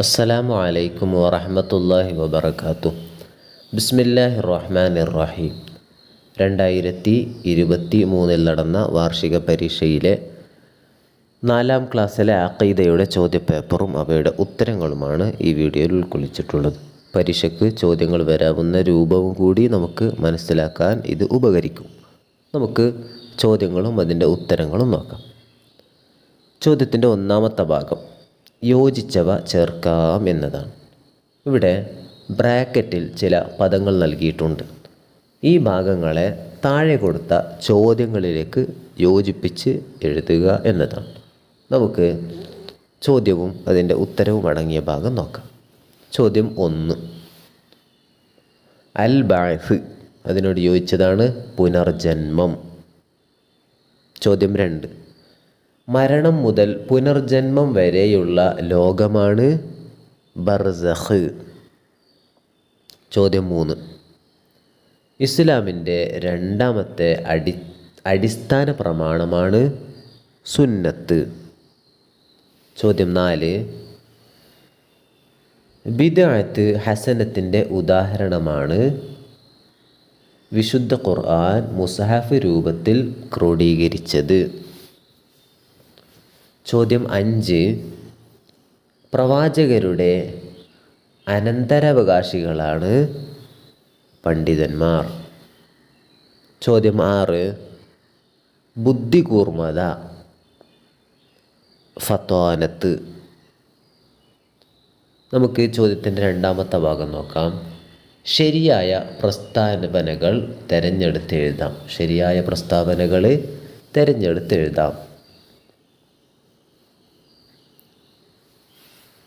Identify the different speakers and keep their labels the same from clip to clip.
Speaker 1: അസ്സലാമു അലൈക്കും വറഹ്മത്തുള്ളാഹി വബറകാതുഹു. ബിസ്മില്ലാഹിർ റഹ്മാനിർ റഹീം. 2023 നടന്ന വാർഷിക പരീക്ഷയിലെ 4ാം ക്ലാസ്സിലെ അഖീദയുടെ ചോദ്യപേപ്പറും അവയുടെ ഉത്തരങ്ങളുമാണ് ഈ വീഡിയോയിൽ ഉൾക്കൊള്ളിച്ചിട്ടുള്ളത്. പരീക്ഷയ്ക്ക് ചോദ്യങ്ങൾ വരാവുന്ന രൂപവും കൂടി നമുക്ക് മനസ്സിലാക്കാൻ ഇത് ഉപകരിക്കും. നമുക്ക് ചോദ്യങ്ങളും അതിൻ്റെ ഉത്തരങ്ങളും നോക്കാം. ചോദ്യത്തിൻ്റെ ഒന്നാമത്തെ ഭാഗം യോജിച്ചവ ചേർക്കാം എന്നതാണ്. ഇവിടെ ബ്രാക്കറ്റിൽ ചില പദങ്ങൾ നൽകിയിട്ടുണ്ട്. ഈ ഭാഗങ്ങളെ താഴെ കൊടുത്ത ചോദ്യങ്ങളിലേക്ക് യോജിപ്പിച്ച് എഴുതുക എന്നതാണ്. നമുക്ക് ചോദ്യവും അതിൻ്റെ ഉത്തരവും അടങ്ങിയ ഭാഗം നോക്കാം. ചോദ്യം 1, അൽ ബഅസ്, അതിനോട് യോജിച്ചതാണ് പുനർജന്മം. ചോദ്യം 2, മരണം മുതൽ പുനർജന്മം വരെയുള്ള ലോകമാണ് ബർസഖ്. ചോദ്യം 3, ഇസ്ലാമിൻ്റെ രണ്ടാമത്തെ അടിസ്ഥാന പ്രമാണമാണ് സുന്നത്ത്. ചോദ്യം 4, ബിദ്അത്ത് ഹസനത്തിൻ്റെ ഉദാഹരണമാണ് വിശുദ്ധ ഖുർആൻ മുസ്ഹഫ് രൂപത്തിൽ ക്രോഡീകരിച്ചത്. ചോദ്യം 5, പ്രവാചകരുടെ അനന്തരാവകാശികളാണ് പണ്ഡിതന്മാർ. ചോദ്യം 6, ബുദ്ധികൂർമ്മത ഫത്വാനത്ത്. നമുക്ക് ചോദ്യത്തിൻ്റെ രണ്ടാമത്തെ ഭാഗം നോക്കാം. ശരിയായ പ്രസ്താവനകൾ തിരഞ്ഞെടുത്തെഴുതാം. ശരിയായ പ്രസ്താവനകൾ തിരഞ്ഞെടുത്തെഴുതാം.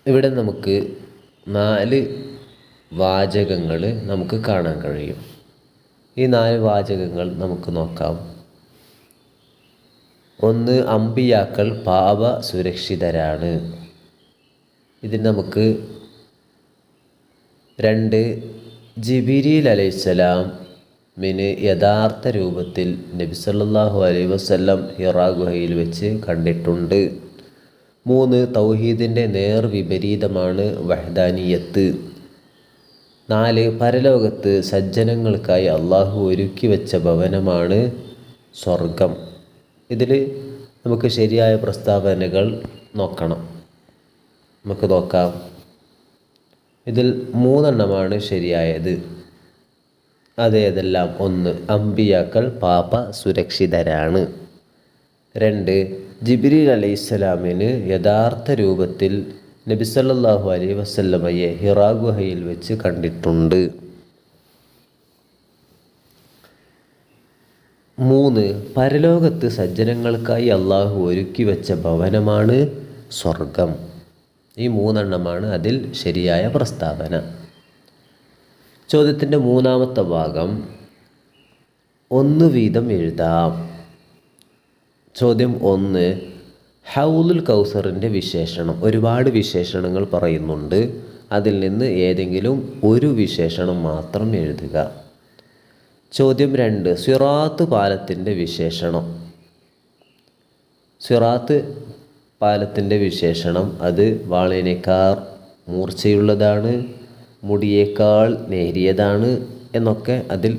Speaker 1: ഇവിടെ നമുക്ക് 4 വാചകങ്ങൾ നമുക്ക് കാണാൻ കഴിയും. ഈ 4 വാചകങ്ങൾ നമുക്ക് നോക്കാം. 1, അമ്പിയാക്കൾ പാപ സുരക്ഷിതരാണ്. ഇതിന് നമുക്ക് 2, ജിബ്രീൽ അലൈഹിസ്സലാമിന് യഥാർത്ഥ രൂപത്തിൽ നബി സല്ലല്ലാഹു അലൈഹി വസല്ലം ഹിറാ ഗുഹയിൽ വെച്ച് കണ്ടിട്ടുണ്ട്. 3, തൗഹീദിൻ്റെ നേർവിപരീതമാണ് വഹ്ദാനിയത്ത്. 4, പരലോകത്ത് സജ്ജനങ്ങൾക്കായി അള്ളാഹു ഒരുക്കി വെച്ച ഭവനമാണ് സ്വർഗം. ഇതിൽ നമുക്ക് ശരിയായ പ്രസ്താവനകൾ നോക്കണം. നമുക്ക് നോക്കാം. ഇതിൽ 3 എണ്ണമാണ് ശരിയായത്. അതേതെല്ലാം? 1, അമ്പിയാക്കൾ പാപ സുരക്ഷിതരാണ്. 2, ജിബ്രീൽ അലൈഹിസ്സലാമിന് യഥാർത്ഥ രൂപത്തിൽ നബി സല്ലല്ലാഹു അലൈഹി വസല്ലമയെ ഹിറാ ഗുഹയിൽ വെച്ച് കണ്ടിട്ടുണ്ട്. 3, പരലോകത്ത് സജ്ജനങ്ങൾക്കായി അള്ളാഹു ഒരുക്കി വെച്ച ഭവനമാണ് സ്വർഗം. ഈ 3 എണ്ണമാണ് അതിൽ ശരിയായ പ്രസ്താവന. ചോദ്യത്തിൻ്റെ മൂന്നാമത്തെ ഭാഗം 1 വീതം എഴുതാം. ചോദ്യം 1, ഹൗലുൽ കൗസറിൻ്റെ വിശേഷണം. ഒരുപാട് വിശേഷണങ്ങൾ പറയുന്നുണ്ട്. അതിൽ നിന്ന് ഏതെങ്കിലും ഒരു വിശേഷണം മാത്രം എഴുതുക. ചോദ്യം 2, സിറാത്ത് പാലത്തിൻ്റെ വിശേഷണം. സിറാത്ത് പാലത്തിൻ്റെ വിശേഷണം അത് വാളിനേക്കാൾ മൂർച്ചയുള്ളതാണ്, മുടിയേക്കാൾ നേരിയതാണ് എന്നൊക്കെ അതിൽ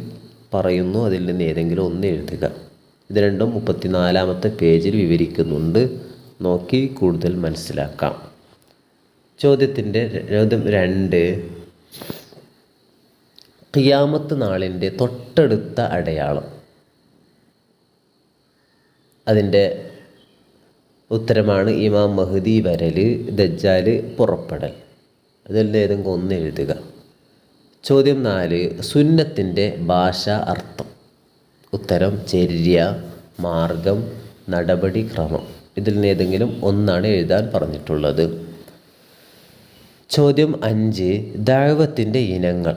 Speaker 1: പറയുന്നു. അതിൽ നിന്ന് ഏതെങ്കിലും ഒന്ന് എഴുതുക. ഇത് രണ്ടും 34-ാമത്തെ പേജിൽ വിവരിക്കുന്നുണ്ട്. നോക്കി കൂടുതൽ മനസ്സിലാക്കാം. ചോദ്യം 2, ഖിയാമത്ത് നാളിൻ്റെ തൊട്ടടുത്ത അടയാളം. അതിൻ്റെ ഉത്തരമാണ് ഇമാം മഹ്ദി വരൽ, ദജ്ജാൽ പുറപ്പെടൽ. അതിൽ ഏതെങ്കിലും ഒന്ന് എഴുതുക. ചോദ്യം 4, സുന്നത്തിൻ്റെ ഭാഷാ അർത്ഥം. ഉത്തരം ചര്യ, മാർഗം, നടപടിക്രമം. ഇതിൽ നിന്ന് ഏതെങ്കിലും ഒന്നാണ് എഴുതാൻ പറഞ്ഞിട്ടുള്ളത്. ചോദ്യം 5, ദഅവത്തിൻ്റെ ഇനങ്ങൾ.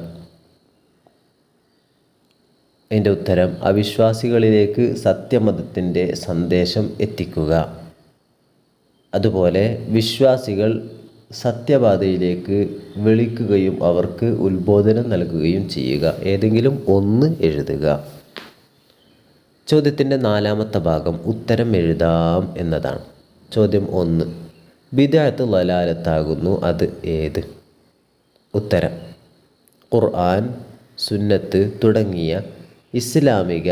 Speaker 1: അതിൻ്റെ ഉത്തരം അവിശ്വാസികളിലേക്ക് സത്യമതത്തിൻ്റെ സന്ദേശം എത്തിക്കുക. അതുപോലെ വിശ്വാസികൾ സത്യപാതയിലേക്ക് വിളിക്കുകയും അവർക്ക് ഉത്ബോധനം നൽകുകയും ചെയ്യുക. ഏതെങ്കിലും ഒന്ന് എഴുതുക. ചോദ്യത്തിൻ്റെ 4ാമത്തെ ഭാഗം ഉത്തരം എഴുതാം എന്നതാണ്. ചോദ്യം 1, ബിദ്അത്ത് ളലാലത്താകുന്നു, അത് ഏത്? ഉത്തരം: ഖുർആൻ, സുന്നത്ത് തുടങ്ങിയ ഇസ്ലാമിക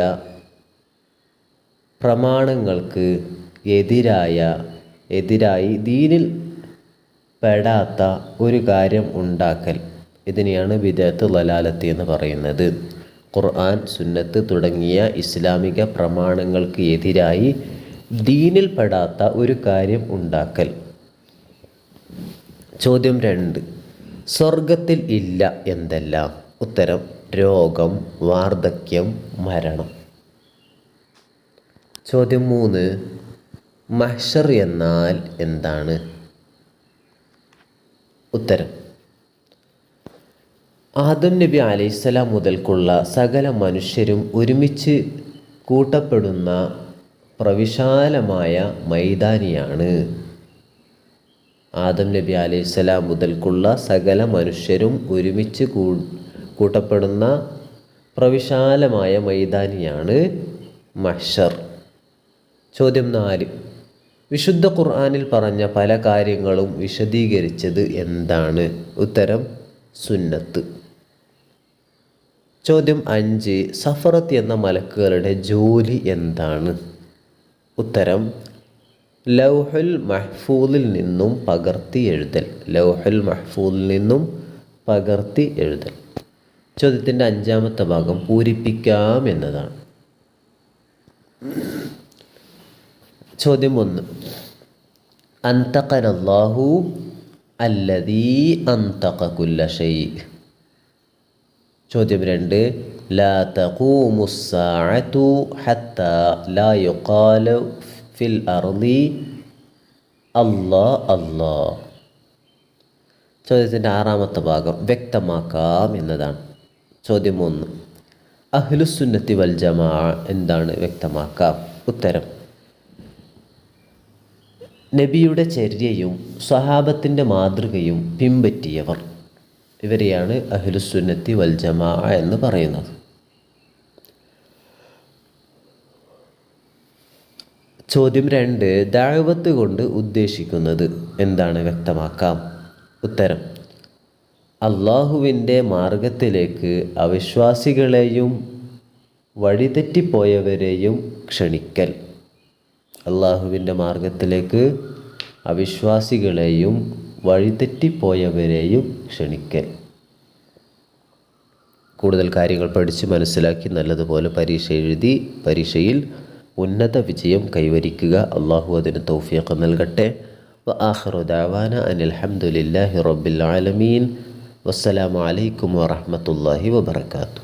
Speaker 1: പ്രമാണങ്ങൾക്ക് എതിരായി ദീനിൽ പെടാത്ത ഒരു കാര്യം ഉണ്ടാക്കൽ. ഇതിനെയാണ് ബിദ്അത്ത് ളലാലത്ത് എന്ന് പറയുന്നത്. ഖുർആൻ, സുന്നത്ത് തുടങ്ങിയ ഇസ്ലാമിക പ്രമാണങ്ങൾക്ക് എതിരായി ദീനിൽ പെടാത്ത ഒരു കാര്യം ഉണ്ടാക്കൽ. ചോദ്യം 2. സ്വർഗത്തിൽ ഇല്ല എന്തെല്ലാം? ഉത്തരം: രോഗം, വാർദ്ധക്യം, മരണം. ചോദ്യം 3. മഹ്ശർ എന്നാൽ എന്താണ്? ഉത്തരം: ആദം നബി അലൈഹിസ്സലാം മുതൽക്കുള്ള സകല മനുഷ്യരും ഒരുമിച്ച് കൂട്ടപ്പെടുന്ന പ്രവിശാലമായ മൈതാനിയാണ്. ആദം നബി അലൈഹിസ്സലാം മുതൽക്കുള്ള സകല മനുഷ്യരും ഒരുമിച്ച് കൂട്ടപ്പെടുന്ന പ്രവിശാലമായ മൈതാനിയാണ് മഹ്ശർ. ചോദ്യം 4. വിശുദ്ധ ഖുർആനിൽ പറഞ്ഞ പല കാര്യങ്ങളും വിശദീകരിച്ചത് എന്താണ്? ഉത്തരം: സുന്നത്ത്. ചോദ്യം 5. സഫറത്ത് എന്ന മലക്കുകളുടെ ജോലി എന്താണ്? ഉത്തരം: ലൗഹുൽ മഹ്ഫൂദിൽ നിന്നും പകർത്തി എഴുതൽ. ലൗഹുൽ മഹ്ഫൂദിൽ നിന്നും പകർത്തി എഴുതൽ. ചോദ്യത്തിൻ്റെ 5ാമത്തെ ഭാഗം പൂരിപ്പിക്കാം എന്നതാണ്. ചോദ്യം 1. അന്തഖനല്ലാഹു അല്ലദീ അന്തഖ കുല്ല ഷൈ. ചോദ്യം 2. ലാ തഖൂമുസ്സാഅതു ഹത്താ ലാ യുഖാലു ഫിൽ അർളി അല്ലാഹ് അല്ലാഹ്. ചോദ്യത്തിൻ്റെ 6ാമത്തെ ഭാഗം വ്യക്തമാക്കാം എന്നതാണ്. ചോദ്യം 1. അഹ്ലുസുന്നത്തി വൽ ജമാഅ എന്താണ്? വ്യക്തമാക്കാം. ഉത്തരം: നബിയുടെ ചര്യയും സ്വഹാബത്തിൻ്റെ മാതൃകയും പിൻപറ്റിയവർ. ഇവരെയാണ് അഹ്ലുസുന്നത്തി വൽ ജമാഅ എന്ന് പറയുന്നത്. ചോദ്യം 2. ദഅവത്ത് കൊണ്ട് ഉദ്ദേശിക്കുന്നത് എന്താണ്? വ്യക്തമാക്കാം. ഉത്തരം: അള്ളാഹുവിൻ്റെ മാർഗത്തിലേക്ക് അവിശ്വാസികളെയും വഴിതെറ്റിപ്പോയവരെയും ക്ഷണിക്കൽ. അള്ളാഹുവിൻ്റെ മാർഗത്തിലേക്ക് അവിശ്വാസികളെയും വഴിതെറ്റിപ്പോയവരെയും ക്ഷണിക്കൽ. കൂടുതൽ കാര്യങ്ങൾ പഠിച്ച് മനസ്സിലാക്കി നല്ലതുപോലെ പരീക്ഷ എഴുതി പരീക്ഷയിൽ ഉന്നത വിജയം കൈവരിക്കുക. അള്ളാഹു അതിന് തൗഫീഖ് നൽകട്ടെ. വആഖിറു ദഅവാന അനിൽ ഹംദുലില്ലാഹി റബ്ബിൽ ആലമീൻ. വസ്സലാമു അലൈക്കും വറഹ്മത്തുള്ളാഹി വബറകാതുഹു.